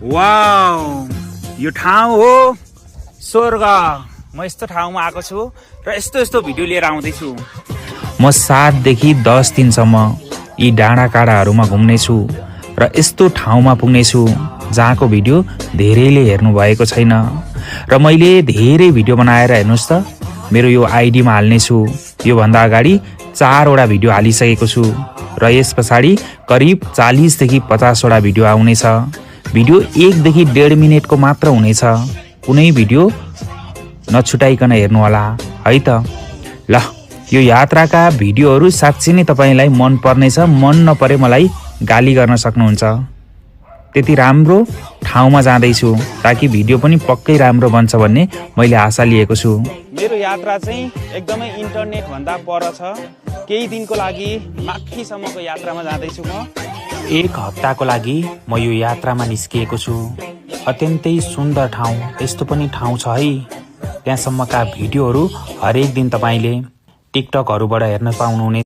Wow, यो ठाउँ हो स्वर्ग। म यस्तो ठाउँमा आएको छु र यस्तो यस्तो भिडियो लिएर आउँदैछु। म 7 देखि 10 दिनसम्म यी डाँडा काँडाहरूमा घुम्नेछु र यस्तो ठाउँमा पुग्नेछु जहाँको भिडियो धेरैले हेर्नु भएको छैन। र मैले धेरै भिडियो बनाएर हेर्नुहोस् त मेरो यो आइडीमा हाल्नेछु। योभन्दा अगाडि 4 वटा भिडियो हालिसकेको छु र यस पछाडि करिब 40 देखि 50 वटा भिडियो आउनेछ। भिडियो 1 देखि 1.5 मिनेटको मात्र हुनेछ। कुनै भिडियो नछुटाइकन हेर्नु होला है त। ल, यो यात्राका भिडियोहरू साँच्चै नै तपाईलाई मन पर्नेछ। मन नपरे मलाई गाली गर्न सक्नुहुन्छ। त्यति राम्रो ठाउँमा जाँदैछु ताकि भिडियो पनि पक्कै राम्रो बन्छ भन्ने मैले आशा लिएको छु। मेरो यात्रा चाहिँ एकदमै इन्टरनेट भन्दा पर छ। केही दिनको लागि माथिसम्मको यात्रामा जाँदैछु म। 1 हप्ताको लागि म यो यात्रामा निस्किएको छु। अत्यन्तै सुन्दर ठाउँ। यस्तो पनि ठाउँ छ है। त्यहाँसम्मका भिडियोहरू हरेक दिन तपाईले टिकटकहरूबाट हेर्न पाउनुहुनेछ।